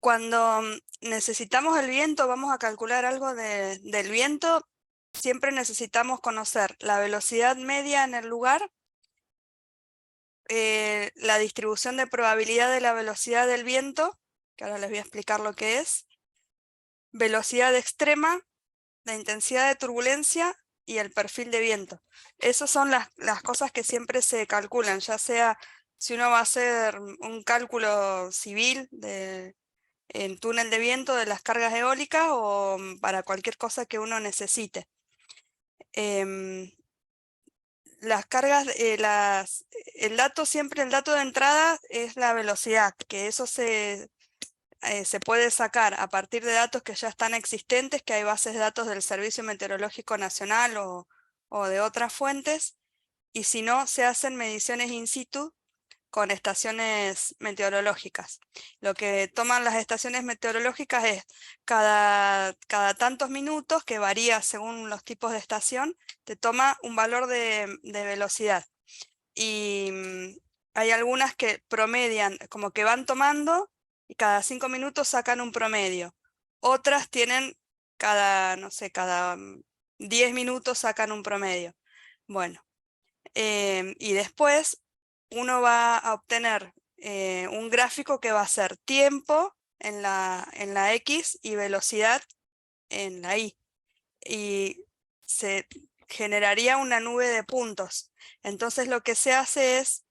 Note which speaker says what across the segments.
Speaker 1: Cuando necesitamos el viento, vamos a calcular algo del viento, siempre necesitamos conocer la velocidad media en el lugar, la distribución de probabilidad de la velocidad del viento, que ahora les voy a explicar lo que es, velocidad extrema, la intensidad de turbulencia y el perfil de viento. Esas son las cosas que siempre se calculan, ya sea si uno va a hacer un cálculo civil en túnel de viento de las cargas eólicas o para cualquier cosa que uno necesite. Las cargas, el dato de entrada es la velocidad, que eso se puede sacar a partir de datos que ya están existentes, que hay bases de datos del Servicio Meteorológico Nacional o de otras fuentes, y si no, se hacen mediciones in situ con estaciones meteorológicas. Lo que toman las estaciones meteorológicas es cada tantos minutos, que varía según los tipos de estación, te toma un valor de velocidad. Y hay algunas que promedian, como que van tomando y cada 5 minutos sacan un promedio. Otras tienen no sé, cada 10 minutos sacan un promedio. Bueno, y después uno va a obtener un gráfico que va a ser tiempo en la X y velocidad en la Y. Y se generaría una nube de puntos. Entonces lo que se hace es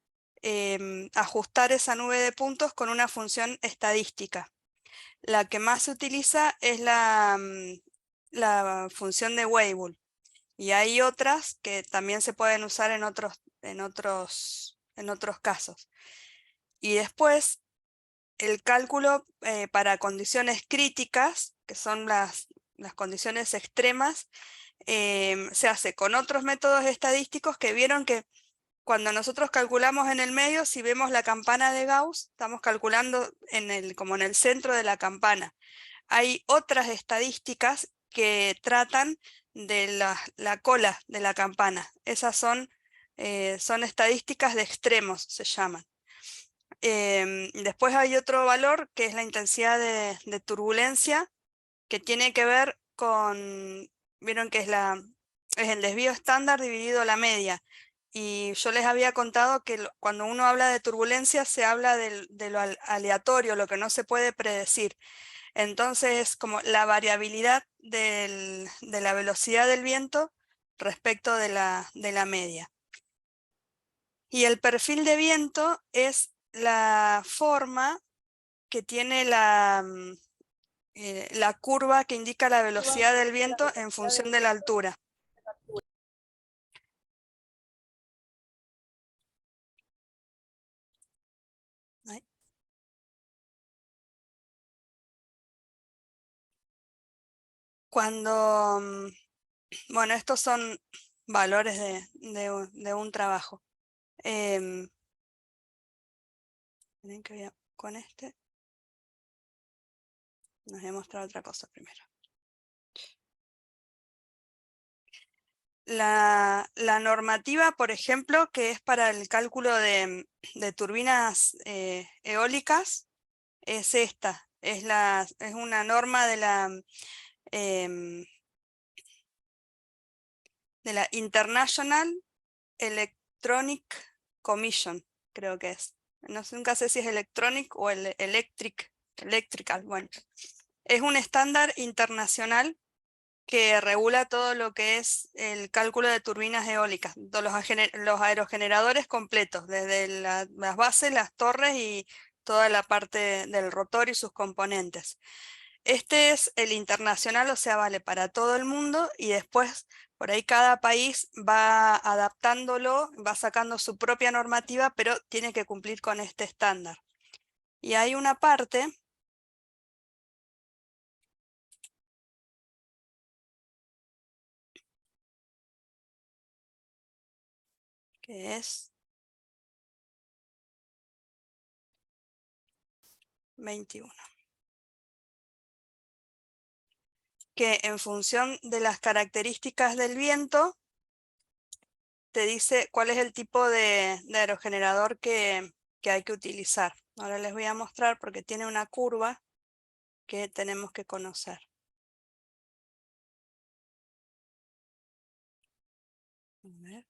Speaker 1: ajustar esa nube de puntos con una función estadística. La que más se utiliza es la función de Weibull. Y hay otras que también se pueden usar en otros casos. Y después el cálculo para condiciones críticas, que son las condiciones extremas, se hace con otros métodos estadísticos que vieron que cuando nosotros calculamos en el medio, si vemos la campana de Gauss, estamos calculando como en el centro de la campana. Hay otras estadísticas que tratan de la cola de la campana. Esas son estadísticas de extremos, se llaman. Después hay otro valor que es la intensidad de turbulencia, que tiene que ver vieron que es el desvío estándar dividido la media. Y yo les había contado que cuando uno habla de turbulencia se habla de lo aleatorio, lo que no se puede predecir. Entonces, como la variabilidad de la velocidad del viento respecto de la media. Y el perfil de viento es la forma que tiene la curva que indica la velocidad del viento en función de la altura. Ahí. Cuando, bueno, estos son valores de un trabajo. Miren que con este nos voy a mostrar otra cosa primero. La normativa, por ejemplo, que es para el cálculo de turbinas eólicas, es esta. Es una norma em, de la International Electronic Commission, creo que es. No sé, nunca sé si es Electronic o Electrical. Bueno, es un estándar internacional que regula todo lo que es el cálculo de turbinas eólicas, todos los aerogeneradores completos, desde las bases, las torres y toda la parte del rotor y sus componentes. Este es el internacional, o sea, vale para todo el mundo, y después por ahí cada país va adaptándolo, va sacando su propia normativa, pero tiene que cumplir con este estándar. Y hay una parte que es 21. Que en función de las características del viento, te dice cuál es el tipo de aerogenerador que hay que utilizar. Ahora les voy a mostrar porque tiene una curva. que tenemos que conocer. A ver.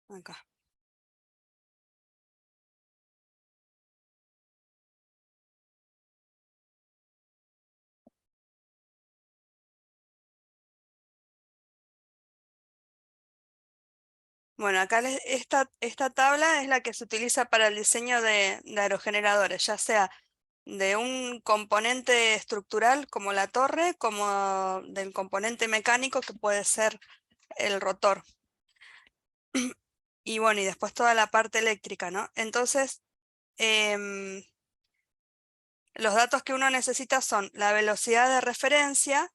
Speaker 1: Acá. Bueno, acá esta tabla es la que se utiliza para el diseño de aerogeneradores, ya sea de un componente estructural como la torre, como del componente mecánico que puede ser el rotor. Y bueno, y después toda la parte eléctrica, ¿no? Entonces, los datos que uno necesita son la velocidad de referencia,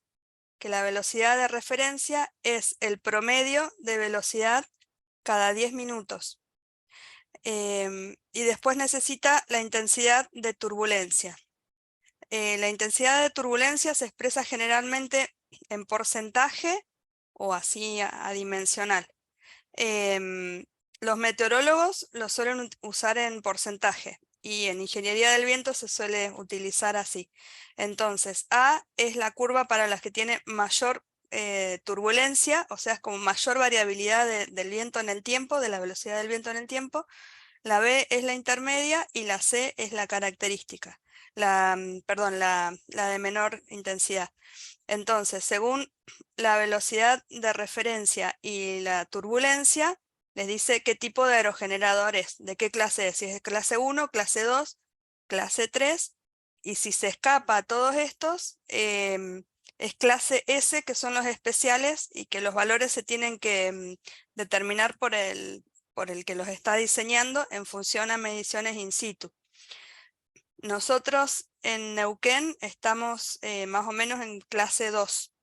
Speaker 1: que la velocidad de referencia es el promedio de velocidad cada 10 minutos. Y después necesita la intensidad de turbulencia. La intensidad de turbulencia se expresa generalmente en porcentaje o así adimensional. Los meteorólogos lo suelen usar en porcentaje y en ingeniería del viento se suele utilizar así. Entonces, A es la curva para las que tiene mayor turbulencia, o sea, es como mayor variabilidad del viento en el tiempo, de la velocidad del viento en el tiempo. La B es la intermedia y la C es la característica, perdón, la de menor intensidad. Entonces, según la velocidad de referencia y la turbulencia, les dice qué tipo de aerogenerador es, de qué clase es, si es de clase 1, clase 2, clase 3, y si se escapa a todos estos, es clase S, que son los especiales y que los valores se tienen que determinar por el que los está diseñando en función a mediciones in situ. Nosotros en Neuquén estamos más o menos en clase 2.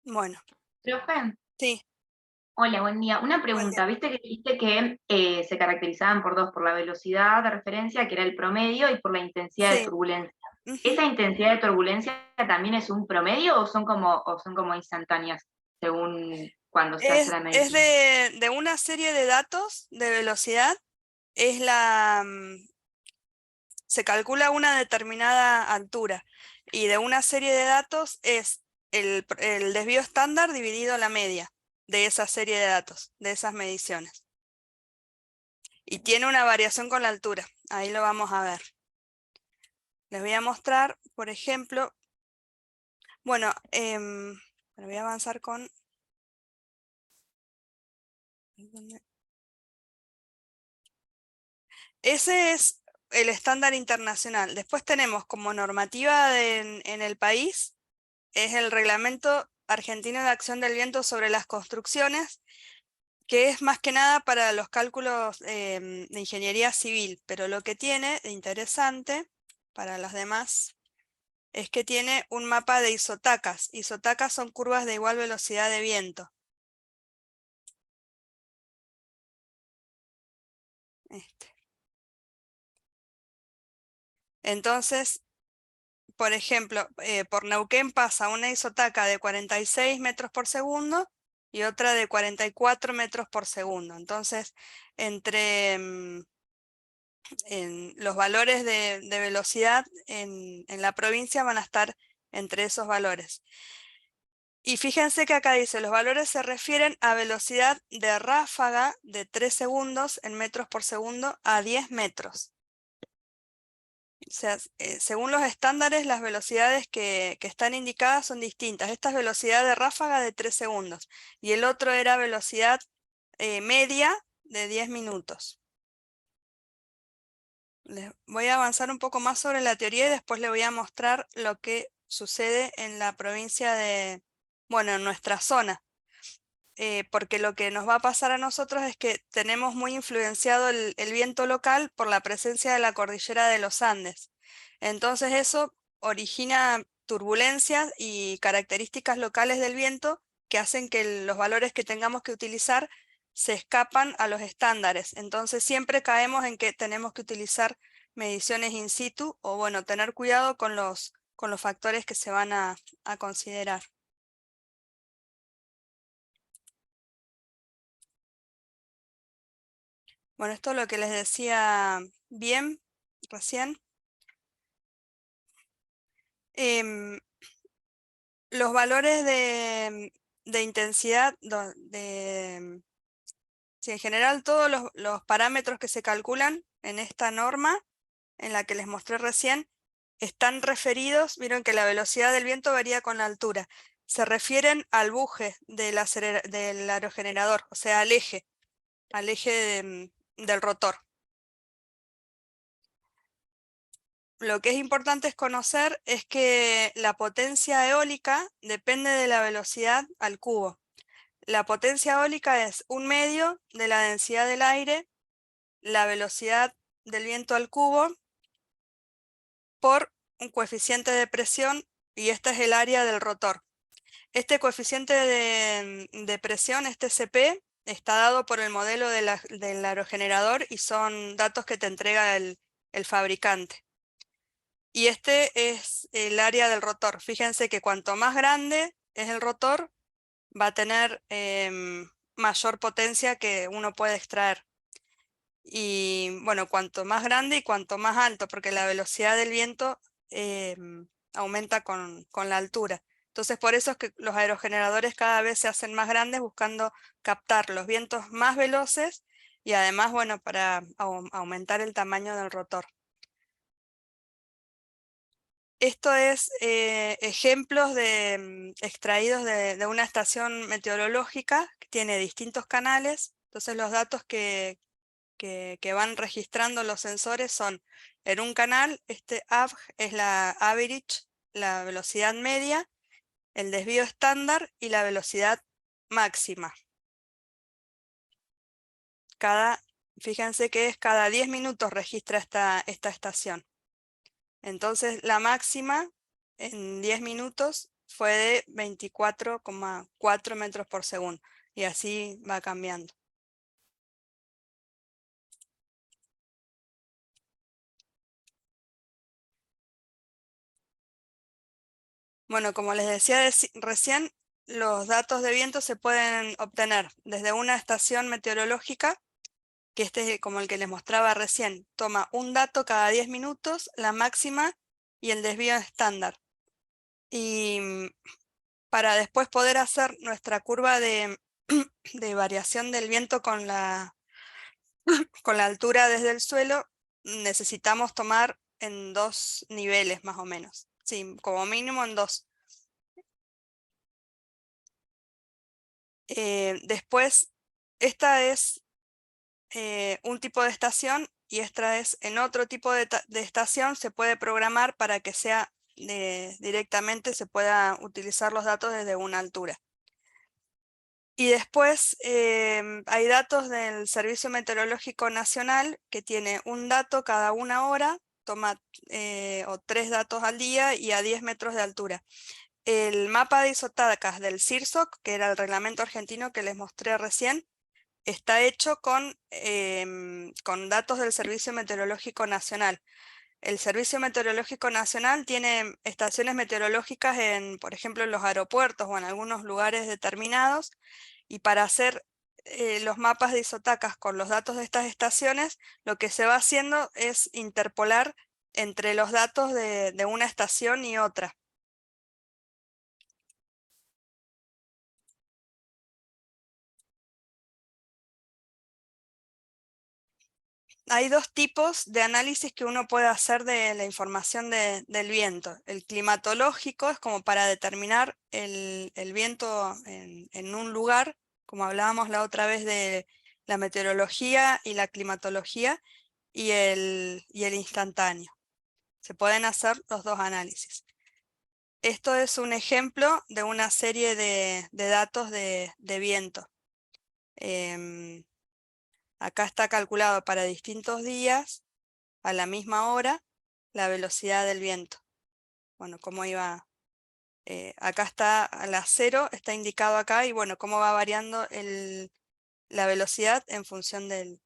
Speaker 1: Bueno,
Speaker 2: Profe,
Speaker 1: sí,
Speaker 2: hola, buen día. Una
Speaker 1: buen día.
Speaker 2: pregunta, viste que dijiste que se caracterizaban por dos, por la velocidad de referencia, que era el promedio, y por la intensidad de
Speaker 1: Sí,
Speaker 2: turbulencia.
Speaker 1: ujú.
Speaker 2: ¿Esa intensidad de turbulencia también es un promedio o son como instantáneas según cuando se hace la
Speaker 1: Es
Speaker 2: medición?
Speaker 1: de una serie de datos de velocidad, es se calcula una determinada altura y de una serie de datos es el desvío estándar dividido la media de esa serie de datos, de esas mediciones. Y tiene una variación con la altura, ahí lo vamos a ver. Les voy a mostrar, por ejemplo, bueno, voy a avanzar con... Ese es el estándar internacional. Después tenemos como normativa en el país, es el Reglamento Argentino de Acción del Viento sobre las Construcciones, que es más que nada para los cálculos de ingeniería civil, pero lo que tiene de interesante para los demás es que tiene un mapa de isotacas. Isotacas son curvas de igual velocidad de viento. Este. Entonces, por ejemplo, por Neuquén pasa una isotaca de 46 metros por segundo y otra de 44 metros por segundo. Entonces, entre los valores de velocidad en la provincia van a estar entre esos valores. Y fíjense que acá dice, los valores se refieren a velocidad de ráfaga de 3 segundos en metros por segundo a 10 metros. O sea, según los estándares, las velocidades que están indicadas son distintas. Esta es velocidad de ráfaga de 3 segundos y el otro era velocidad media de 10 minutos. Les voy a avanzar un poco más sobre la teoría y después les voy a mostrar lo que sucede en la provincia bueno, en nuestra zona. Porque lo que nos va a pasar a nosotros es que tenemos muy influenciado el viento local por la presencia de la cordillera de los Andes. Entonces eso origina turbulencias y características locales del viento que hacen que los valores que tengamos que utilizar se escapan a los estándares. Entonces siempre caemos en que tenemos que utilizar mediciones in situ, o bueno, tener cuidado con los factores que se van a considerar. Bueno, esto es lo que les decía bien recién. Los valores de intensidad, sí, en general todos los parámetros que se calculan en esta norma, en la que les mostré recién, están referidos, vieron que la velocidad del viento varía con la altura, se refieren al buje del aerogenerador, o sea, al eje del rotor. Lo que es importante es conocer es que la potencia eólica depende de la velocidad al cubo. La potencia eólica es un medio de la densidad del aire, la velocidad del viento al cubo, por un coeficiente de presión, y esta es el área del rotor. Este coeficiente de presión, este CP, está dado por el modelo del aerogenerador y son datos que te entrega el fabricante. Y este es el área del rotor. Fíjense que cuanto más grande es el rotor, va a tener mayor potencia que uno puede extraer. Y bueno, cuanto más grande y cuanto más alto, porque la velocidad del viento aumenta con la altura. Entonces por eso es que los aerogeneradores cada vez se hacen más grandes, buscando captar los vientos más veloces y además, bueno, para aumentar el tamaño del rotor. Esto es ejemplos extraídos de una estación meteorológica que tiene distintos canales. Entonces los datos que van registrando los sensores son en un canal, este AVG es la average, la velocidad media, el desvío estándar y la velocidad máxima. Fíjense que es cada 10 minutos registra esta estación. Entonces la máxima en 10 minutos fue de 24,4 metros por segundo y así va cambiando. Bueno, como les decía recién, los datos de viento se pueden obtener desde una estación meteorológica, que este es como el que les mostraba recién, toma un dato cada 10 minutos, la máxima y el desvío estándar. Y para después poder hacer nuestra curva de variación del viento con la altura desde el suelo, necesitamos tomar en 2 niveles más o menos. Sí, como mínimo en 2. Después, esta es un tipo de estación y esta es en otro tipo de estación. Se puede programar para que sea directamente, se pueda utilizar los datos desde una altura. Y después hay datos del Servicio Meteorológico Nacional, que tiene un dato cada 1 hora, toma o 3 datos al día y a 10 metros de altura. El mapa de isotacas del CIRSOC, que era el reglamento argentino que les mostré recién, está hecho con datos del Servicio Meteorológico Nacional. El Servicio Meteorológico Nacional tiene estaciones meteorológicas por ejemplo, en los aeropuertos o en algunos lugares determinados, y para hacer los mapas de isotacas con los datos de estas estaciones, lo que se va haciendo es interpolar entre los datos de una estación y otra. Hay 2 tipos de análisis que uno puede hacer de la información del viento. El climatológico es como para determinar el viento en un lugar, como hablábamos la otra vez de la meteorología y la climatología, y el instantáneo. Se pueden hacer los 2 análisis. Esto es un ejemplo de una serie de datos de viento. Acá está calculado para distintos días, a la misma hora, la velocidad del viento. Bueno, cómo iba. Acá está a las 0, está indicado acá, y bueno, cómo va variando la velocidad en función del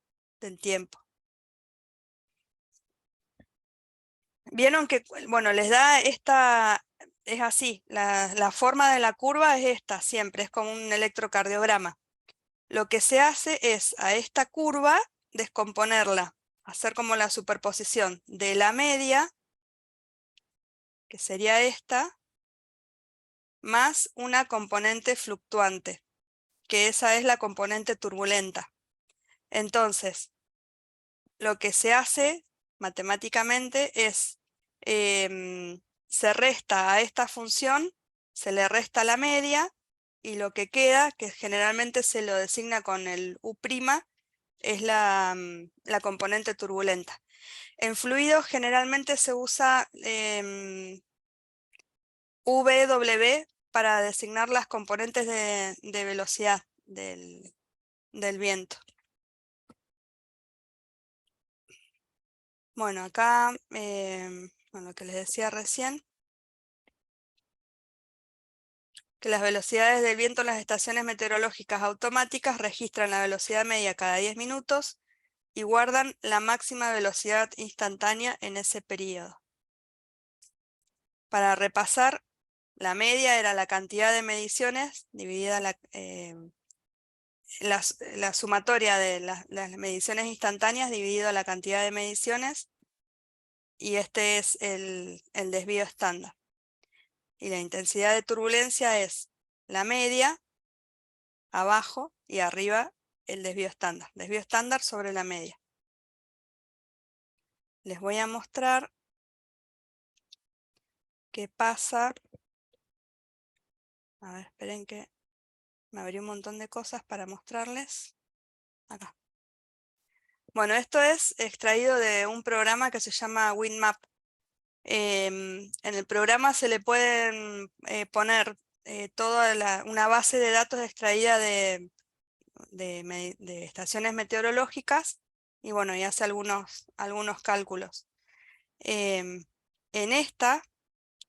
Speaker 1: tiempo. Vieron que, bueno, les da esta, es así, la forma de la curva es esta siempre, es como un electrocardiograma. Lo que se hace es a esta curva descomponerla, hacer como la superposición de la media, que sería esta, más una componente fluctuante, que esa es la componente turbulenta. Entonces, lo que se hace matemáticamente es, se resta a esta función, se le resta la media, y lo que queda, que generalmente se lo designa con el U', es la componente turbulenta. En fluidos generalmente se usa VW para designar las componentes de velocidad del viento. Bueno, acá, lo que les decía recién, que las velocidades del viento en las estaciones meteorológicas automáticas registran la velocidad media cada 10 minutos y guardan la máxima velocidad instantánea en ese periodo. Para repasar, la media era la cantidad de mediciones dividida la sumatoria de las mediciones instantáneas dividido la cantidad de mediciones, y este es el desvío estándar. Y la intensidad de turbulencia es la media abajo y arriba el desvío estándar. Desvío estándar sobre la media. Les voy a mostrar qué pasa. A ver, esperen que me abrí un montón de cosas para mostrarles. Acá. Bueno, esto es extraído de un programa que se llama WindMap. En el programa se le pueden poner toda una base de datos extraída de estaciones meteorológicas, y bueno, y hace algunos cálculos. En esta,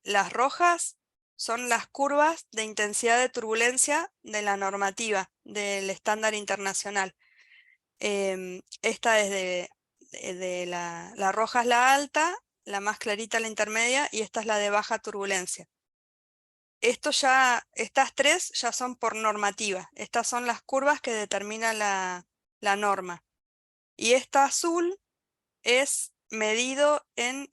Speaker 1: las rojas son las curvas de intensidad de turbulencia de la normativa, del estándar internacional. Esta es la roja es la alta, la más clarita la intermedia, y esta es la de baja turbulencia. Estas tres ya son por normativa. Estas son las curvas que determina la norma. Y esta azul es medido en,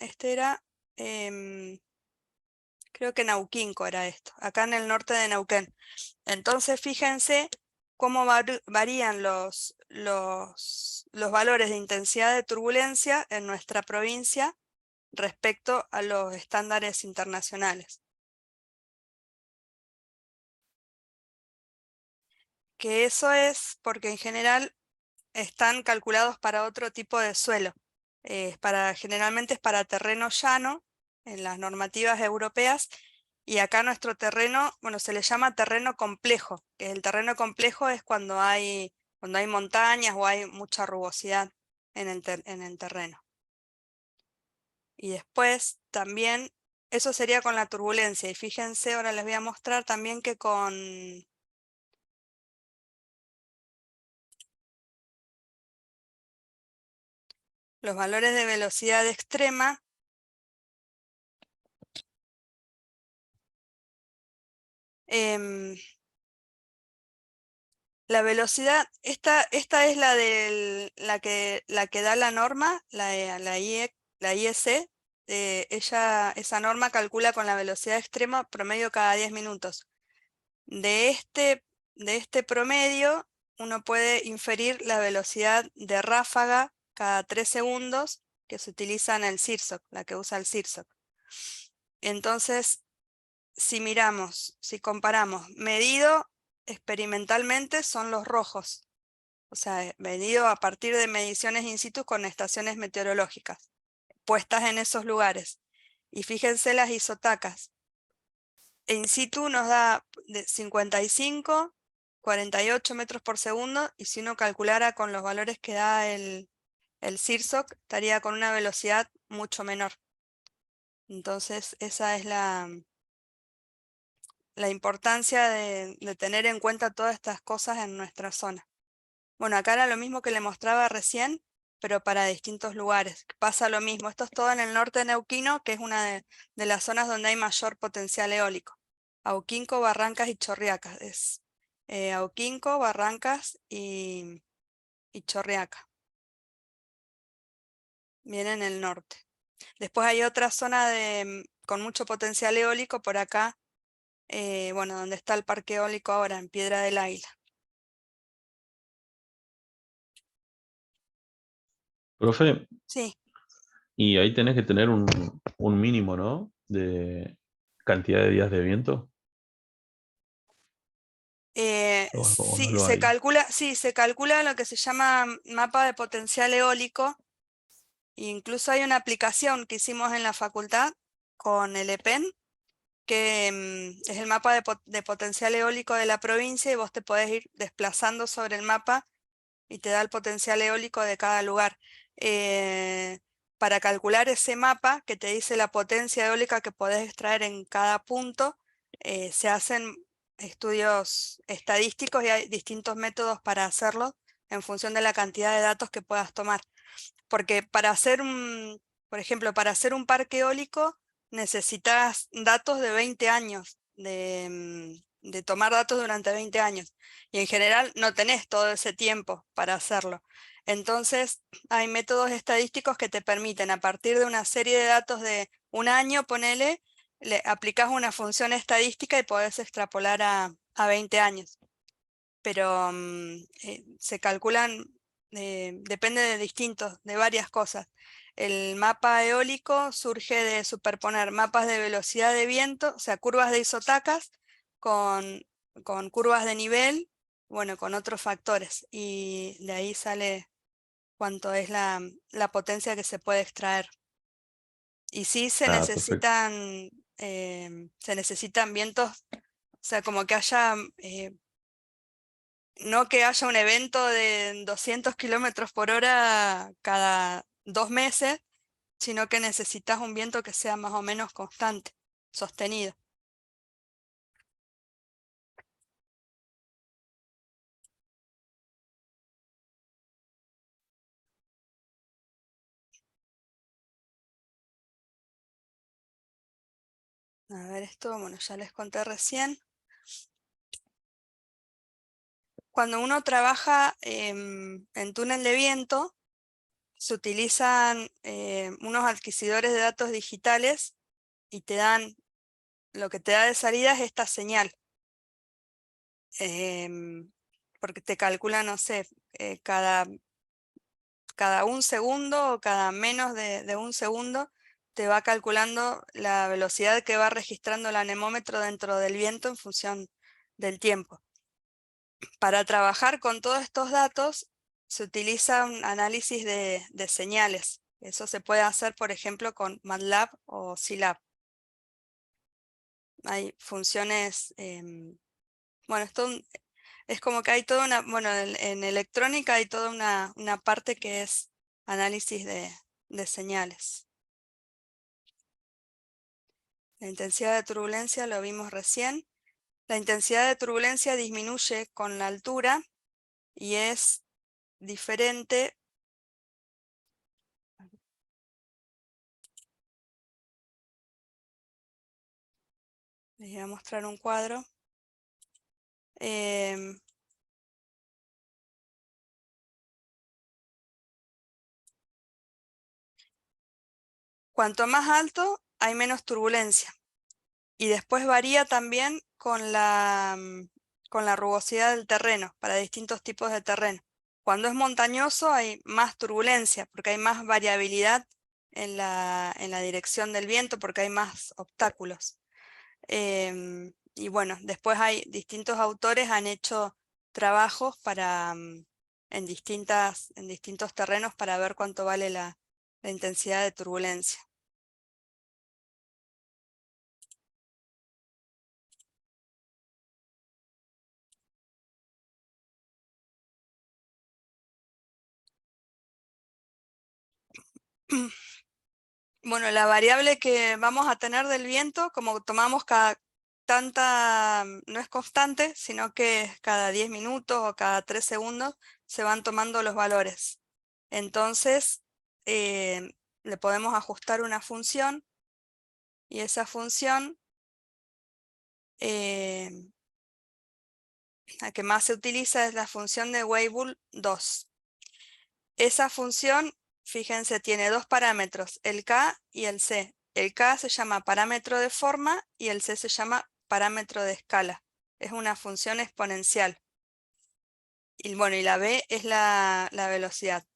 Speaker 1: creo que Nauquinco era esto, acá en el norte de Neuquén. Entonces fíjense cómo varían los valores de intensidad de turbulencia en nuestra provincia respecto a los estándares internacionales. Que eso es porque en general están calculados para otro tipo de suelo. Generalmente es para terreno llano en las normativas europeas, y acá nuestro terreno, bueno, se le llama terreno complejo, que el terreno complejo es cuando hay montañas o hay mucha rugosidad en el terreno. Y después también, eso sería con la turbulencia, y fíjense, ahora les voy a mostrar también que con los valores de velocidad extrema, la velocidad, esta es la que da la norma, la IEC. Esa norma calcula con la velocidad extrema promedio cada 10 minutos. De este promedio, uno puede inferir la velocidad de ráfaga cada 3 segundos que se utiliza en el CIRSOC, la que usa el CIRSOC. Entonces, si comparamos, medido experimentalmente son los rojos, o sea, medido a partir de mediciones in situ con estaciones meteorológicas, puestas en esos lugares. Y fíjense las isotacas. In situ nos da de 55, 48 metros por segundo, y si uno calculara con los valores que da el CIRSOC, estaría con una velocidad mucho menor. Entonces, esa es la importancia de tener en cuenta todas estas cosas en nuestra zona. Bueno, acá era lo mismo que le mostraba recién, pero para distintos lugares. Pasa lo mismo. Esto es todo en el norte de Neuquino, que es una de las zonas donde hay mayor potencial eólico. Auquinco, Barrancas y Chorriaca. Es Auquinco, Barrancas y Chorriaca. Viene en el norte. Después hay otra zona con mucho potencial eólico por acá, bueno, donde está el parque eólico ahora, en Piedra del Águila.
Speaker 3: Profe,
Speaker 1: Sí,
Speaker 3: y ahí tenés que tener un mínimo, ¿no? De cantidad de días de viento. O no
Speaker 1: sí,
Speaker 3: lo hay.
Speaker 1: sí, se calcula lo que se llama mapa de potencial eólico. Incluso hay una aplicación que hicimos en la facultad con el EPEN, que es el mapa de potencial eólico de la provincia, y vos te podés ir desplazando sobre el mapa y te da el potencial eólico de cada lugar. Eh, para calcular ese mapa que te dice la potencia eólica que podés extraer en cada punto, se hacen estudios estadísticos y hay distintos métodos para hacerlo en función de la cantidad de datos que puedas tomar. Porque para hacer por ejemplo, para hacer un parque eólico necesitas datos de 20 años, de tomar datos durante 20 años. Y en general no tenés todo ese tiempo para hacerlo. Entonces hay métodos estadísticos que te permiten, a partir de una serie de datos de un año, ponele, le aplicás una función estadística y podés extrapolar a 20 años. Pero se calculan, depende de varias cosas. El mapa eólico surge de superponer mapas de velocidad de viento, o sea, curvas de isotacas con, con curvas de nivel, bueno, con otros factores, y de ahí sale cuánto es la potencia que se puede extraer. Y sí
Speaker 3: Ah, perfecto.
Speaker 1: se necesitan vientos, o sea, como que haya no que haya un evento de 200 kilómetros por hora cada 2 meses, sino que necesitas un viento que sea más o menos constante, sostenido. A ver, esto, bueno, ya les conté recién. Cuando uno trabaja en túnel de viento, se utilizan unos adquisidores de datos digitales y te dan, lo que te da de salida es esta señal. Porque te calcula, no sé, cada un segundo o cada menos de un segundo te va calculando la velocidad que va registrando el anemómetro dentro del viento en función del tiempo. Para trabajar con todos estos datos se utiliza un análisis de señales. Eso se puede hacer, por ejemplo, con MATLAB o Scilab. Hay funciones, bueno, es como que hay toda una, bueno, en electrónica hay toda una parte que es análisis de señales. La intensidad de turbulencia lo vimos recién. La intensidad de turbulencia disminuye con la altura y es diferente. Les voy a mostrar un cuadro. Em, Cuanto más alto, hay menos turbulencia. Y después varía también con la rugosidad del terreno, para distintos tipos de terreno. Cuando es montañoso hay más turbulencia, porque hay más variabilidad en la dirección del viento, porque hay más obstáculos. Y bueno, después hay distintos autores han hecho trabajos en distintos terrenos para ver cuánto vale la intensidad de turbulencia. Bueno, la variable que vamos a tener del viento, como tomamos no es constante, sino que cada 10 minutos o cada 3 segundos se van tomando los valores. Entonces, le podemos ajustar una función, y esa función, la que más se utiliza es la función de Weibull 2. Esa función, fíjense, tiene dos parámetros, el K y el C. El K se llama parámetro de forma y el C se llama parámetro de escala. Es una función exponencial. Y bueno, y la B es la velocidad.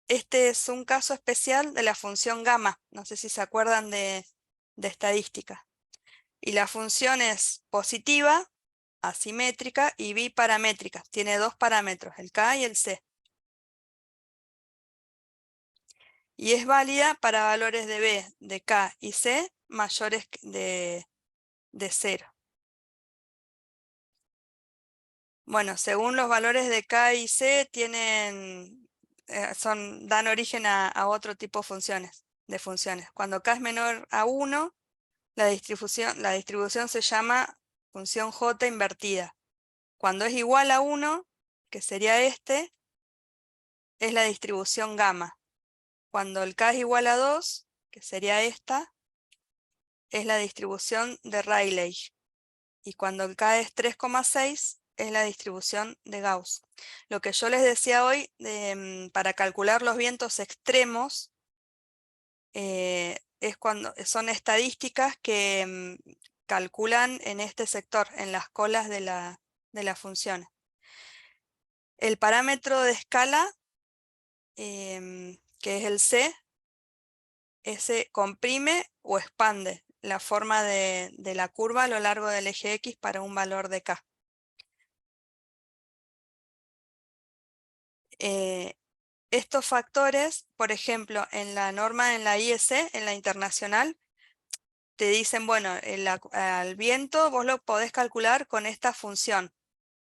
Speaker 1: Este es un caso especial de la función gamma. No sé si se acuerdan de estadística. Y la función es positiva, asimétrica y biparamétrica. Tiene dos parámetros, el K y el C. Y es válida para valores de B, de K y C mayores de 0. Bueno, según los valores de K y C dan origen a otro tipo de funciones. Cuando K es menor a 1, la distribución se llama función J invertida. Cuando es igual a 1, que sería este, es la distribución gamma. Cuando el K es igual a 2, que sería esta, es la distribución de Rayleigh. Y cuando el K es 3,6, es la distribución de Gauss. Lo que yo les decía hoy, para calcular los vientos extremos, es cuando son estadísticas que calculan en este sector, en las colas de la función. El parámetro de escala, que es el C, ese comprime o expande la forma de la curva a lo largo del eje X para un valor de K. Estos factores, por ejemplo, en la norma, en la IEC, en la internacional, te dicen, bueno, al viento vos lo podés calcular con esta función,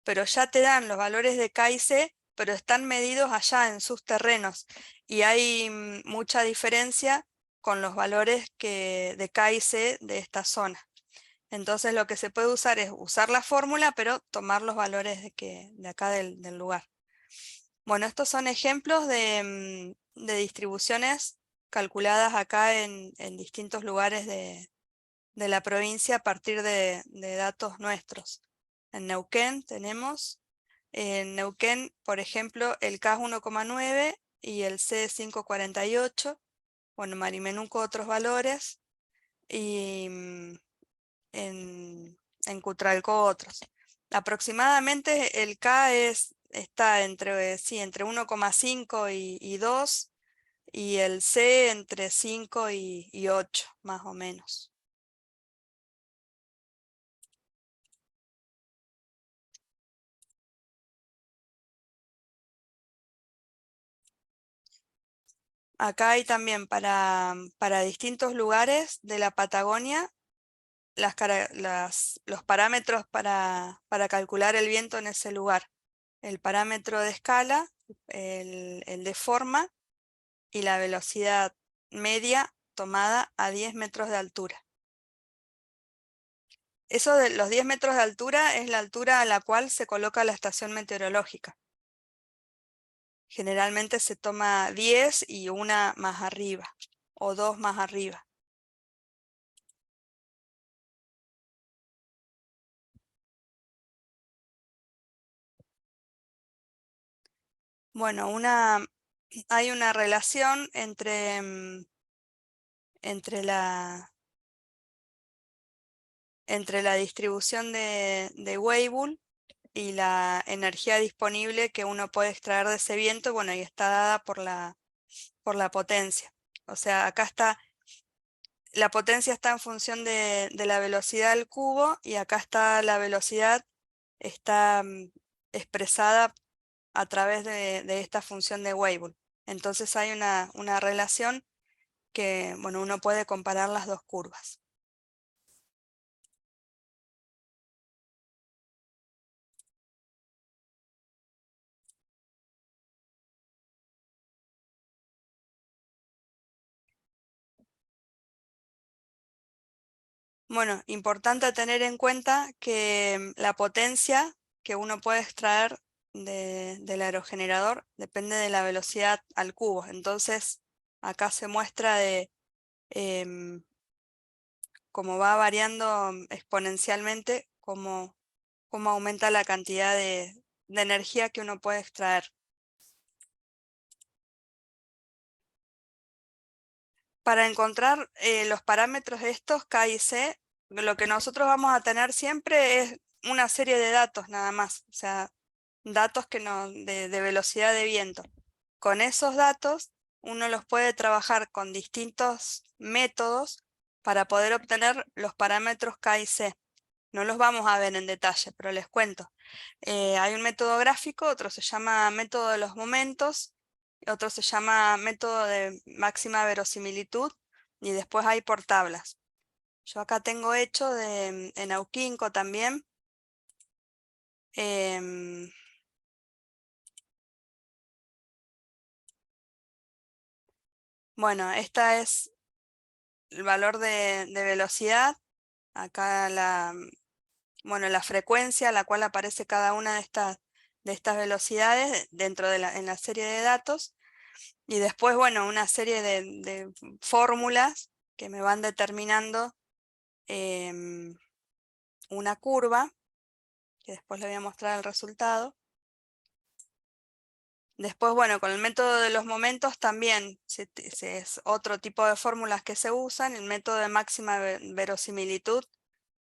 Speaker 1: pero ya te dan los valores de K y C, pero están medidos allá en sus terrenos, y hay mucha diferencia con los valores de K y C de esta zona. Entonces lo que se puede usar es usar la fórmula, pero tomar los valores de acá del lugar. Bueno, estos son ejemplos de distribuciones calculadas acá en distintos lugares de la provincia a partir de datos nuestros. En Neuquén tenemos, en Neuquén, por ejemplo, el K es 1,9 y el C es 5,48. Bueno, Marimenuco otros valores, y en Cutralcó otros. Aproximadamente el K está entre 1,5 y 2, y el C entre 5 y 8, más o menos. Acá hay también para distintos lugares de la Patagonia los parámetros para calcular el viento en ese lugar. El parámetro de escala, el de forma y la velocidad media tomada a 10 metros de altura. Eso de los 10 metros de altura es la altura a la cual se coloca la estación meteorológica. Generalmente se toma 10 y una más arriba, o dos más arriba. Bueno, hay una relación entre la distribución de Weibull y la energía disponible que uno puede extraer de ese viento, bueno, y está dada por la potencia. O sea, acá está, la potencia está en función de la velocidad del cubo, y acá está la velocidad, está expresada a través de esta función de Weibull. Entonces hay una relación que, bueno, uno puede comparar las dos curvas. Bueno, importante tener en cuenta que la potencia que uno puede extraer del aerogenerador depende de la velocidad al cubo. Entonces acá se muestra de cómo va variando exponencialmente, cómo aumenta la cantidad de energía que uno puede extraer. Para encontrar los parámetros estos K y C, lo que nosotros vamos a tener siempre es una serie de datos nada más, o sea, datos de velocidad de viento. Con esos datos uno los puede trabajar con distintos métodos para poder obtener los parámetros K y C. No los vamos a ver en detalle, pero les cuento. Hay un método gráfico, otro se llama método de los momentos, otro se llama método de máxima verosimilitud, y después hay por tablas. Yo acá tengo hecho en Auquinco también. Bueno, esta es el valor de velocidad. Acá la frecuencia a la cual aparece cada una de estas velocidades dentro en la serie de datos. Y después, bueno, una serie de fórmulas que me van determinando una curva, que después le voy a mostrar el resultado. Después, bueno, con el método de los momentos también es otro tipo de fórmulas que se usan. El método de máxima verosimilitud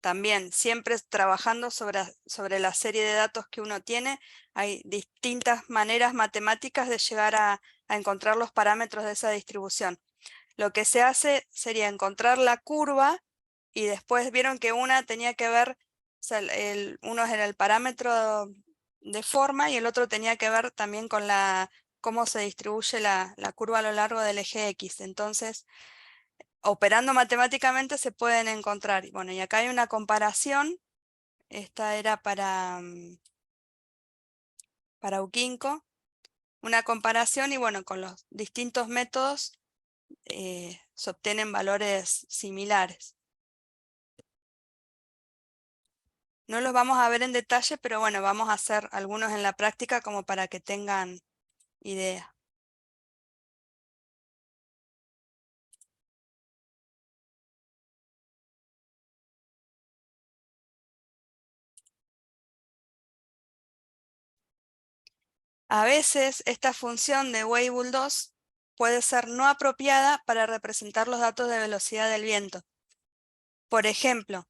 Speaker 1: también, siempre trabajando sobre la serie de datos que uno tiene. Hay distintas maneras matemáticas de llegar a encontrar los parámetros de esa distribución. Lo que se hace sería encontrar la curva y después vieron que una tenía que ver, o sea, uno era el parámetro de forma y el otro tenía que ver también con cómo se distribuye la curva a lo largo del eje X. Entonces, operando matemáticamente se pueden encontrar. Bueno, y acá hay una comparación. Esta era para Auquinco. Una comparación y bueno, con los distintos métodos se obtienen valores similares. No los vamos a ver en detalle, pero bueno, vamos a hacer algunos en la práctica como para que tengan idea. A veces esta función de Weibull 2 puede ser no apropiada para representar los datos de velocidad del viento. Por ejemplo,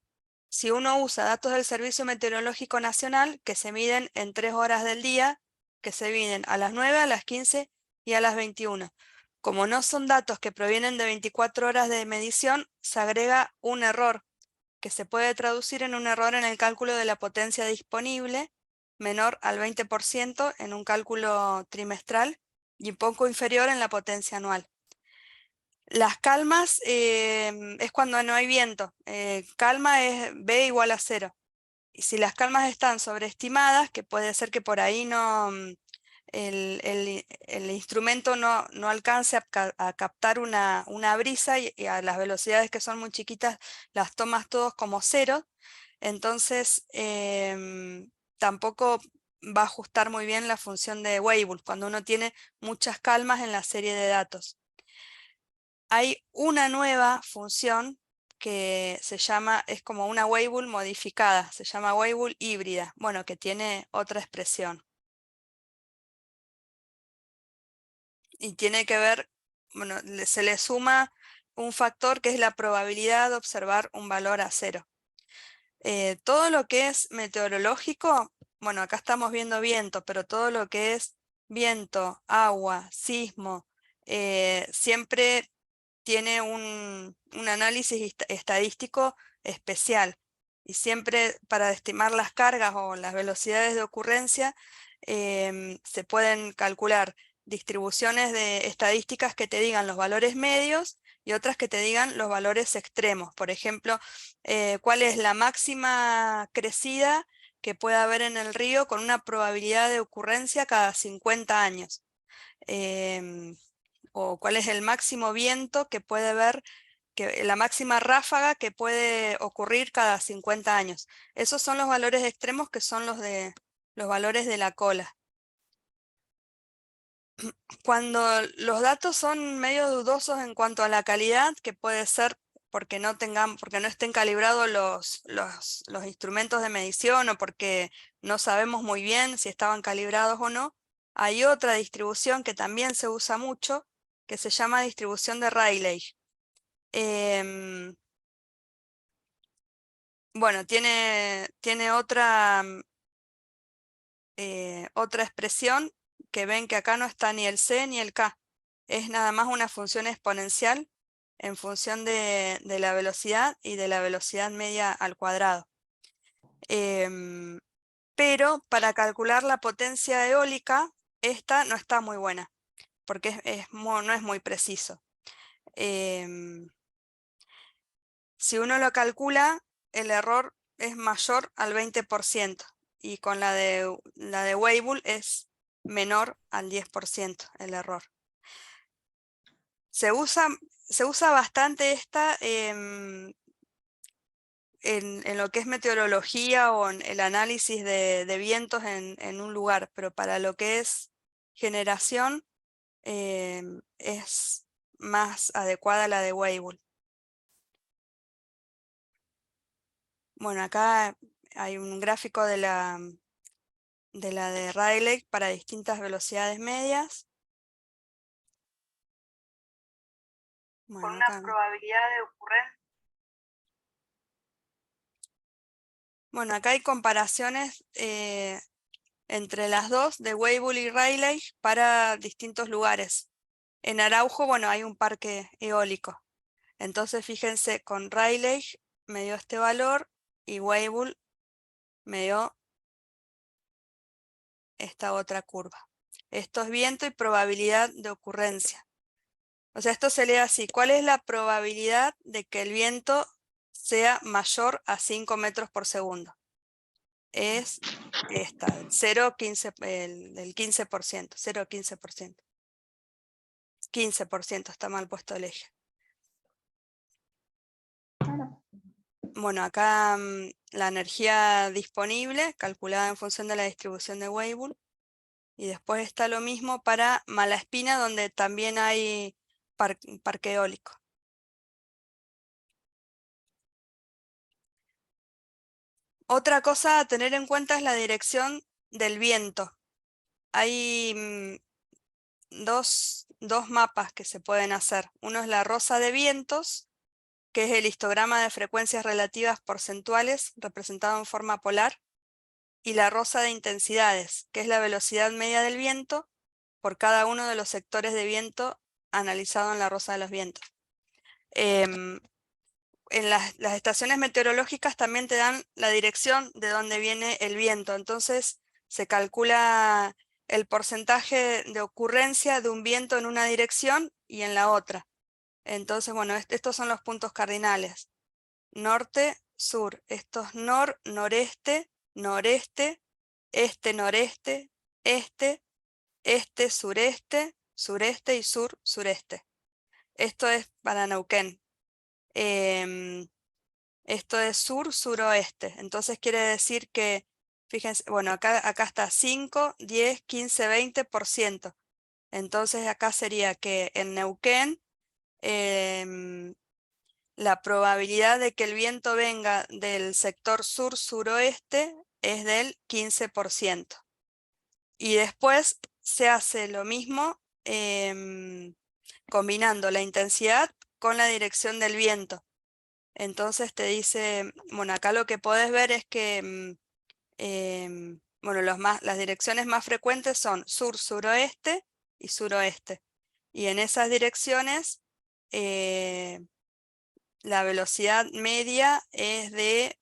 Speaker 1: si uno usa datos del Servicio Meteorológico Nacional que se miden en 3 horas del día, que se miden a las 9, a las 15 y a las 21. Como no son datos que provienen de 24 horas de medición, se agrega un error, que se puede traducir en un error en el cálculo de la potencia disponible, menor al 20% en un cálculo trimestral y un poco inferior en la potencia anual. Las calmas es cuando no hay viento. Calma es B igual a 0. Y si las calmas están sobreestimadas, que puede ser que por ahí no, el instrumento no alcance a captar una brisa y a las velocidades que son muy chiquitas las tomas todos como 0, entonces tampoco va a ajustar muy bien la función de Weibull cuando uno tiene muchas calmas en la serie de datos. Hay una nueva función que es como una Weibull modificada, se llama Weibull híbrida, bueno, que tiene otra expresión. Y tiene que ver, bueno, se le suma un factor que es la probabilidad de observar un valor a 0. Todo lo que es meteorológico, bueno, acá estamos viendo viento, pero todo lo que es viento, agua, sismo, siempre tiene un análisis estadístico especial. Y siempre para estimar las cargas o las velocidades de ocurrencia se pueden calcular distribuciones de estadísticas que te digan los valores medios y otras que te digan los valores extremos. Por ejemplo, cuál es la máxima crecida que puede haber en el río con una probabilidad de ocurrencia cada 50 años. O cuál es el máximo viento que puede haber, la máxima ráfaga que puede ocurrir cada 50 años. Esos son los valores extremos que son los valores de la cola. Cuando los datos son medio dudosos en cuanto a la calidad, que puede ser porque no estén calibrados los instrumentos de medición o porque no sabemos muy bien si estaban calibrados o no, hay otra distribución que también se usa mucho, que se llama distribución de Rayleigh. Bueno, tiene otra expresión que ven que acá no está ni el C ni el K. Es nada más una función exponencial en función de la velocidad y de la velocidad media al cuadrado. Pero para calcular la potencia eólica, esta no está muy buena, porque no es muy preciso. Si uno lo calcula, el error es mayor al 20%, y con la de Weibull es menor al 10% el error. Se usa bastante esta en lo que es meteorología o en el análisis de vientos en un lugar, pero para lo que es generación es más adecuada la de Weibull. Bueno, acá hay un gráfico de la de Rayleigh para distintas velocidades medias. Bueno,
Speaker 4: con una
Speaker 1: acá,
Speaker 4: probabilidad de ocurrencia.
Speaker 1: bueno, acá hay comparaciones entre las dos de Weibull y Rayleigh para distintos lugares. En Araujo, bueno, hay un parque eólico. Entonces, fíjense, con Rayleigh me dio este valor y Weibull me dio esta otra curva. Esto es viento y probabilidad de ocurrencia. O sea, esto se lee así. ¿Cuál es la probabilidad de que el viento sea mayor a 5 metros por segundo? Es esta, el 15%, 0,15%. 15%, está mal puesto el eje. Bueno, acá la energía disponible, calculada en función de la distribución de Weibull. Y después está lo mismo para Malaspina, donde también hay parque eólico. Otra cosa a tener en cuenta es la dirección del viento. Hay dos mapas que se pueden hacer. Uno es la rosa de vientos, que es el histograma de frecuencias relativas porcentuales representado en forma polar, y la rosa de intensidades, que es la velocidad media del viento por cada uno de los sectores de viento analizado en la rosa de los vientos. En las estaciones meteorológicas también te dan la dirección de dónde viene el viento, entonces se calcula el porcentaje de ocurrencia de un viento en una dirección y en la otra. Entonces, bueno, estos son los puntos cardinales. Norte, sur. Estos noreste, noreste, este-noreste, este, sureste, sureste y sur, sureste. Esto es para Neuquén. Esto es sur, suroeste. Entonces quiere decir que, fíjense, bueno, acá está 5, 10, 15, 20%. Entonces acá sería que en Neuquén la probabilidad de que el viento venga del sector sur-suroeste es del 15%. Y después se hace lo mismo combinando la intensidad con la dirección del viento. Entonces te dice, bueno, acá lo que podés ver es que bueno, las direcciones más frecuentes son sur, suroeste y suroeste. Y en esas direcciones la velocidad media es de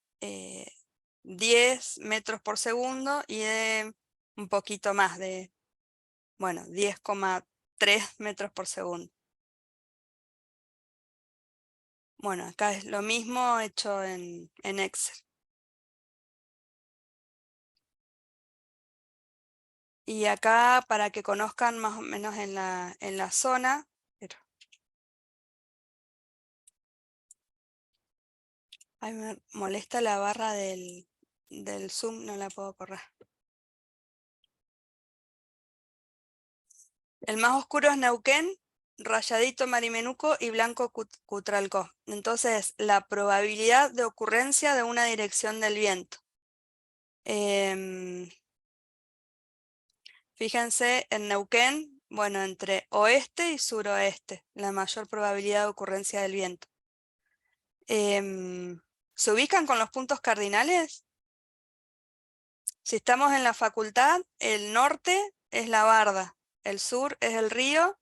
Speaker 1: 10 metros por segundo y de un poquito más de, bueno, 10,3 metros por segundo. Bueno, acá es lo mismo hecho en Excel. Y acá para que conozcan más o menos en la zona, pero ay, me molesta la barra del Zoom, no la puedo correr. El más oscuro es Neuquén, rayadito Marimenuco y blanco Cutralcó. Entonces, la probabilidad de ocurrencia de una dirección del viento. Fíjense en Neuquén, bueno, entre oeste y suroeste, la mayor probabilidad de ocurrencia del viento. ¿Se ubican con los puntos cardinales? Si estamos en la facultad, el norte es la barda, el sur es el río,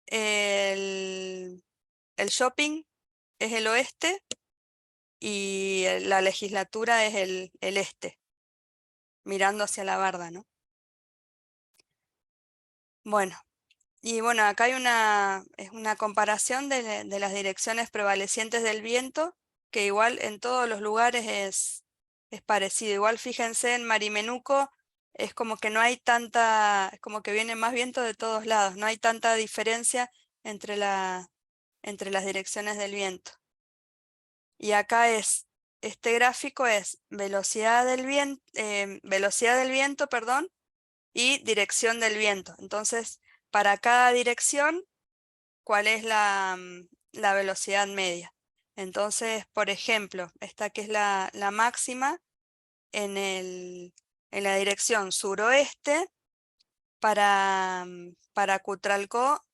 Speaker 1: el shopping es el oeste y la legislatura es el este, mirando hacia la barda, ¿no? Bueno, y bueno, acá hay es una comparación de las direcciones prevalecientes del viento, que igual en todos los lugares es parecido. Igual fíjense en Marimenuco, es como que no hay tanta, es como que viene más viento de todos lados, no hay tanta diferencia entre entre las direcciones del viento. Y acá este gráfico es velocidad del viento, perdón, y dirección del viento. Entonces, para cada dirección, ¿cuál es la velocidad media? Entonces, por ejemplo, esta que es la máxima en la dirección suroeste, para Cutralcó,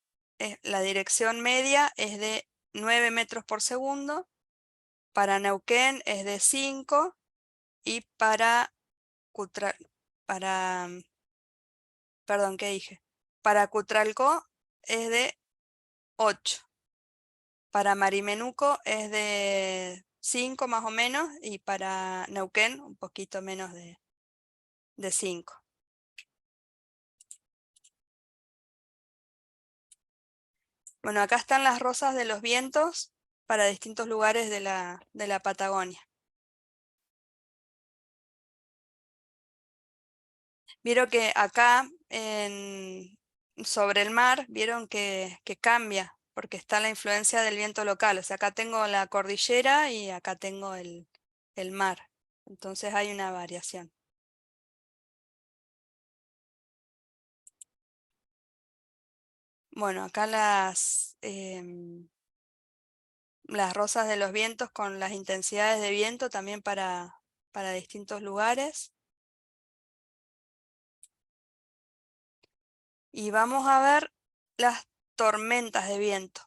Speaker 1: la dirección media es de 9 metros por segundo, para Neuquén es de 5 y para, perdón, ¿qué dije? Para Cutralcó es de 8. Para Marimenuco es de 5 más o menos y para Neuquén un poquito menos de 5. Bueno, acá están las rosas de los vientos para distintos lugares de la Patagonia. Vieron que acá sobre el mar, vieron que cambia, porque está la influencia del viento local. O sea, acá tengo la cordillera y acá tengo el mar. Entonces hay una variación. Bueno, acá las rosas de los vientos con las intensidades de viento también para distintos lugares. Y vamos a ver las tormentas de viento.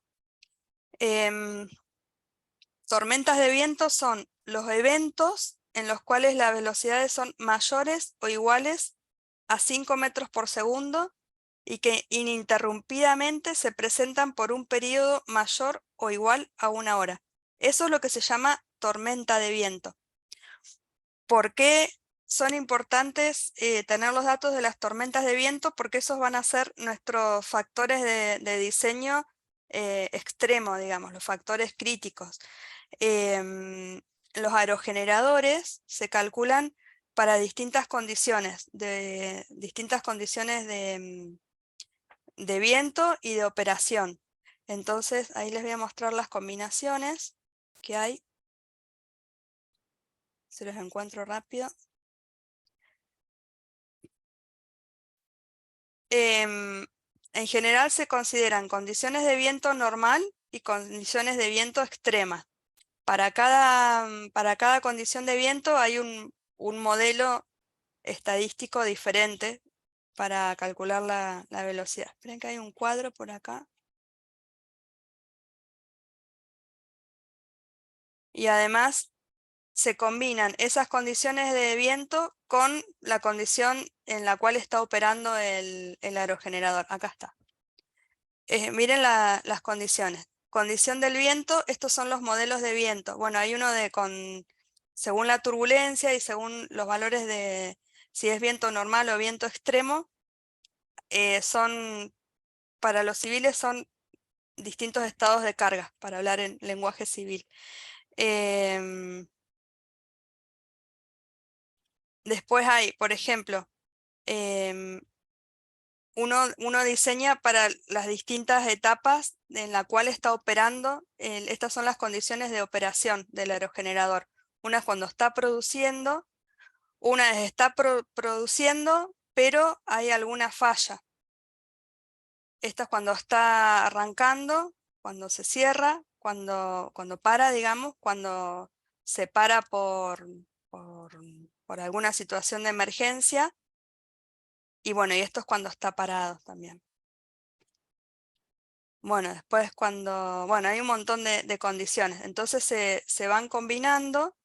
Speaker 1: Tormentas de viento son los eventos en los cuales las velocidades son mayores o iguales a 5 metros por segundo y que ininterrumpidamente se presentan por un periodo mayor o igual a 1 hora. Eso es lo que se llama tormenta de viento. ¿Por qué son importantes tener los datos de las tormentas de viento? Porque esos van a ser nuestros factores de diseño extremo, digamos, los factores críticos. Los aerogeneradores se calculan para distintas condiciones de viento y de operación. Entonces, ahí les voy a mostrar las combinaciones que hay. Se los encuentro rápido. En general se consideran condiciones de viento normal y condiciones de viento extremas. Para cada condición de viento hay un modelo estadístico diferente para calcular la velocidad. Esperen que hay un cuadro por acá. Y además se combinan esas condiciones de viento con la condición en la cual está operando el aerogenerador. Acá está. Miren las condiciones. Condición del viento, estos son los modelos de viento. Bueno, hay uno según la turbulencia y según los valores de si es viento normal o viento extremo, para los civiles son distintos estados de carga, para hablar en lenguaje civil. Después hay, por ejemplo, uno diseña para las distintas etapas en la cual está operando. Estas son las condiciones de operación del aerogenerador. Una es cuando está produciendo, una es está produciendo, pero hay alguna falla. Esta es cuando está arrancando, cuando se cierra, cuando para, digamos, cuando se para por alguna situación de emergencia. Y bueno, y esto es cuando está parado también. Bueno, después cuando, bueno, hay un montón de condiciones. Entonces se van combinando,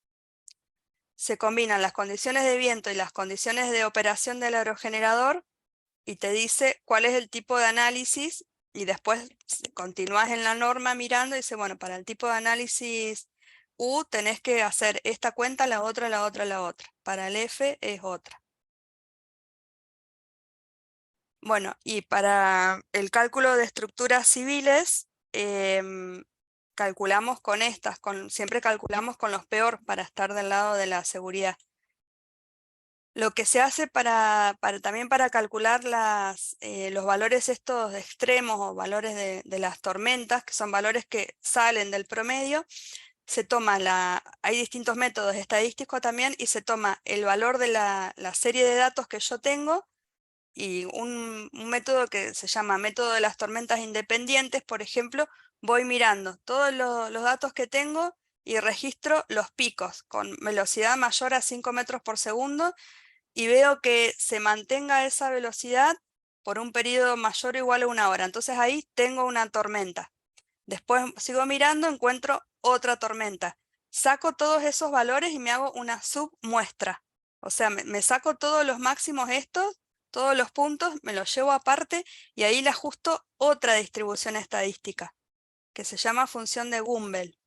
Speaker 1: se combinan las condiciones de viento y las condiciones de operación del aerogenerador y te dice cuál es el tipo de análisis y después continúas en la norma mirando y dice, bueno, para el tipo de análisis U tenés que hacer esta cuenta, la otra, la otra, la otra. Para el F es otra. Bueno, y para el cálculo de estructuras civiles, calculamos con estas, siempre calculamos con los peores para estar del lado de la seguridad. Lo que se hace también para calcular los valores estos extremos o valores de las tormentas, que son valores que salen del promedio, se toma hay distintos métodos estadísticos también, y se toma el valor de la serie de datos que yo tengo, y un método que se llama método de las tormentas independientes, por ejemplo, voy mirando todos los datos que tengo y registro los picos con velocidad mayor a 5 metros por segundo y veo que se mantenga esa velocidad por un periodo mayor o igual a 1 hora. Entonces ahí tengo una tormenta. Después sigo mirando, encuentro otra tormenta. Saco todos esos valores y me hago una submuestra. O sea, me saco todos los máximos estos, todos los puntos, me los llevo aparte y ahí le ajusto otra distribución estadística, que se llama función de Gumbel.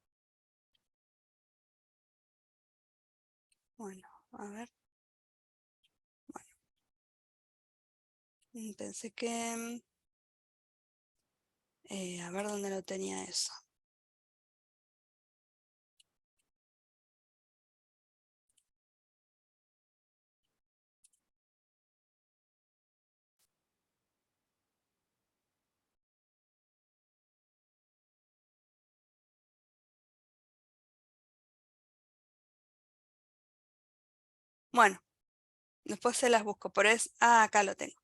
Speaker 1: Bueno, a ver. Pensé que... a ver dónde lo tenía eso. Bueno, después se las busco, pero acá lo tengo.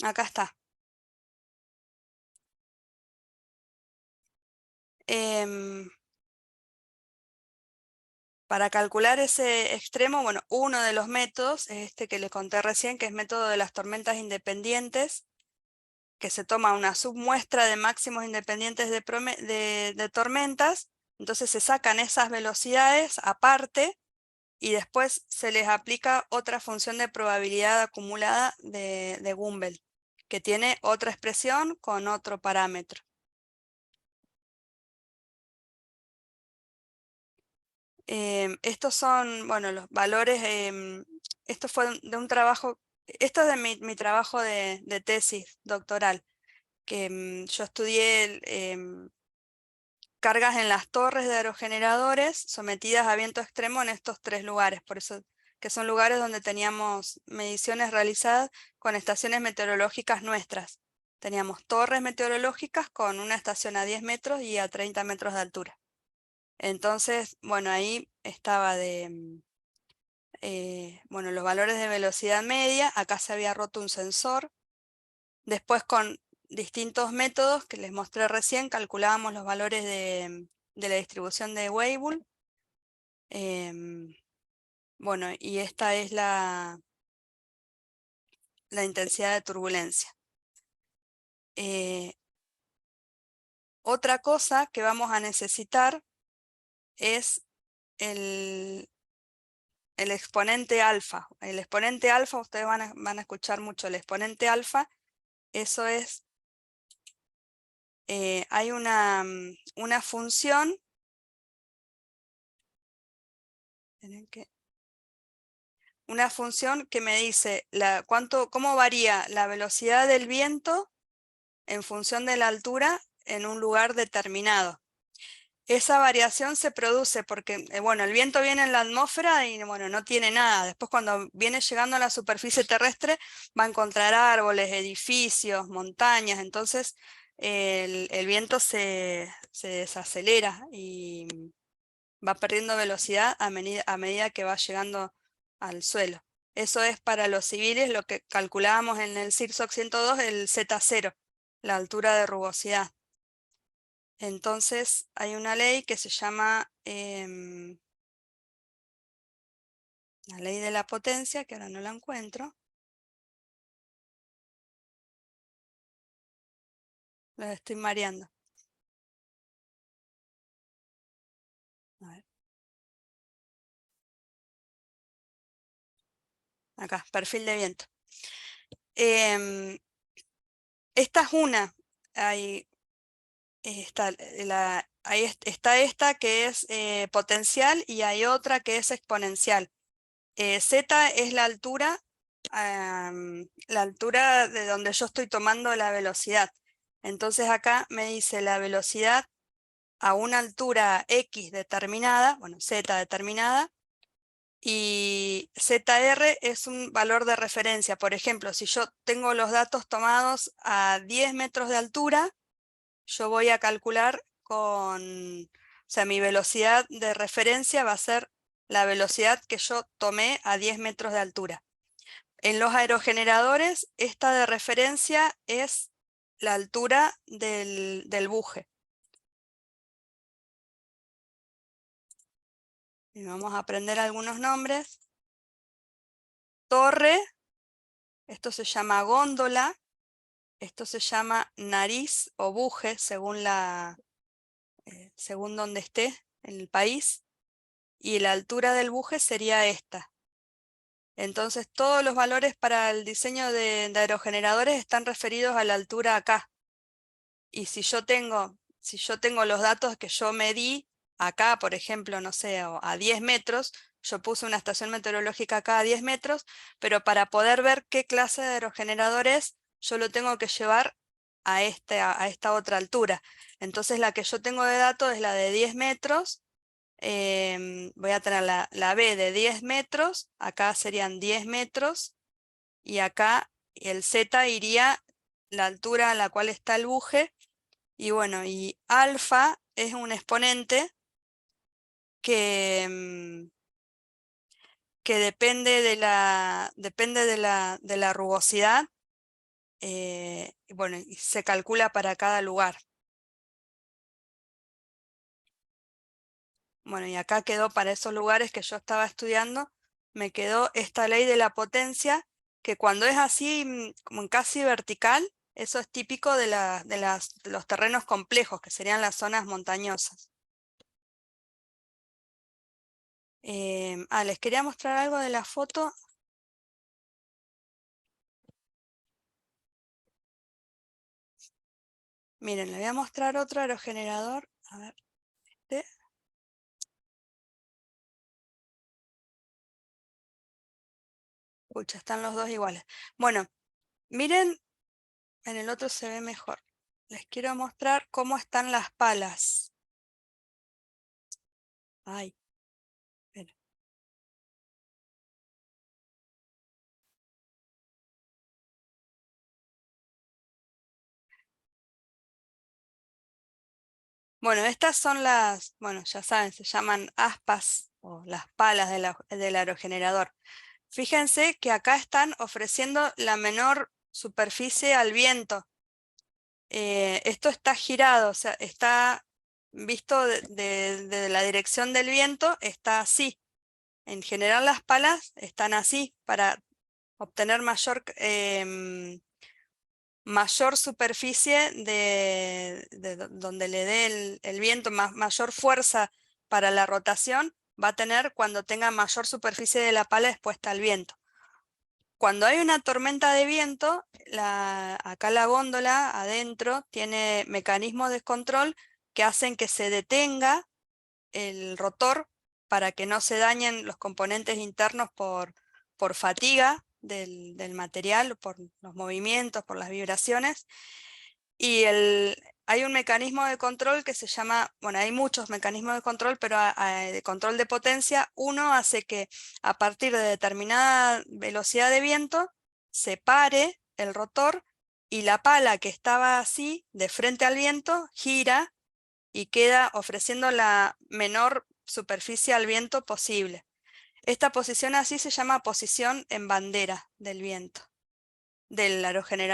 Speaker 1: Acá está. Para calcular ese extremo, bueno, uno de los métodos es este que les conté recién, que es método de las tormentas independientes, que se toma una submuestra de máximos independientes de tormentas, entonces se sacan esas velocidades aparte y después se les aplica otra función de probabilidad acumulada de Gumbel, que tiene otra expresión con otro parámetro. Estos son, bueno, los valores, esto fue de un trabajo, esto es de mi trabajo de tesis doctoral, que yo estudié cargas en las torres de aerogeneradores sometidas a viento extremo en estos 3 lugares, por eso que son lugares donde teníamos mediciones realizadas con estaciones meteorológicas nuestras. Teníamos torres meteorológicas con una estación a 10 metros y a 30 metros de altura. Entonces, bueno, ahí estaba bueno, los valores de velocidad media, acá se había roto un sensor. Después con distintos métodos que les mostré recién, calculábamos los valores de la distribución de Weibull. Bueno, y esta es la intensidad de turbulencia. Otra cosa que vamos a necesitar es el exponente alfa. El exponente alfa, ustedes van a escuchar mucho el exponente alfa. Eso es, hay una función. Una función que me dice cómo varía la velocidad del viento en función de la altura en un lugar determinado. Esa variación se produce porque, bueno, el viento viene en la atmósfera y bueno, no tiene nada. Después cuando viene llegando a la superficie terrestre va a encontrar árboles, edificios, montañas. Entonces el viento se desacelera y va perdiendo velocidad a medida que va llegando al suelo. Eso es para los civiles lo que calculábamos en el CIRSOC 102, el Z0, la altura de rugosidad. Entonces hay una ley que se llama la ley de la potencia, que ahora no la encuentro. La estoy mareando. A ver. Acá, perfil de viento. Esta es una. Ahí está, esta que es potencial y hay otra que es exponencial. Z es la altura de donde yo estoy tomando la velocidad. Entonces acá me dice la velocidad a una altura X determinada, bueno, Z determinada, y ZR es un valor de referencia. Por ejemplo, si yo tengo los datos tomados a 10 metros de altura, yo voy a calcular o sea, mi velocidad de referencia va a ser la velocidad que yo tomé a 10 metros de altura. En los aerogeneradores, esta de referencia es la altura del buje. Y vamos a aprender algunos nombres. Torre, esto se llama góndola, esto se llama nariz o buje según donde esté en el país, y la altura del buje sería esta. Entonces todos los valores para el diseño de aerogeneradores están referidos a la altura acá. Y si yo tengo los datos que yo medí acá, por ejemplo, no sé, a 10 metros, yo puse una estación meteorológica acá a 10 metros, pero para poder ver qué clase de aerogenerador es, yo lo tengo que llevar a esta otra altura. Entonces la que yo tengo de datos es la de 10 metros, voy a tener la B de 10 metros, acá serían 10 metros, y acá el Z iría la altura a la cual está el buje, y bueno, y alfa es un exponente que depende de la rugosidad, y bueno, y se calcula para cada lugar. Bueno, y acá quedó para esos lugares que yo estaba estudiando, me quedó esta ley de la potencia, que cuando es así, como en casi vertical, eso es típico de los terrenos complejos, que serían las zonas montañosas. Les quería mostrar algo de la foto. Miren, le voy a mostrar otro aerogenerador. A ver, este. Pucha, están los dos iguales. Bueno, miren, en el otro se ve mejor. Les quiero mostrar cómo están las palas. Ay, espera. Bueno, estas son bueno, ya saben, se llaman aspas o las palas del aerogenerador. Fíjense que acá están ofreciendo la menor superficie al viento. Esto está girado, o sea, está visto de la dirección del viento, está así. En general las palas están así para obtener mayor superficie donde le dé el viento, mayor fuerza para la rotación, va a tener cuando tenga mayor superficie de la pala expuesta al viento. Cuando hay una tormenta de viento, acá la góndola adentro tiene mecanismos de control que hacen que se detenga el rotor para que no se dañen los componentes internos por fatiga del material, por los movimientos, por las vibraciones. Y hay un mecanismo de control que se llama, bueno, hay muchos mecanismos de control, pero de control de potencia, uno hace que a partir de determinada velocidad de viento se pare el rotor y la pala que estaba así, de frente al viento, gira y queda ofreciendo la menor superficie al viento posible. Esta posición así se llama posición en bandera del viento, del aerogenerador.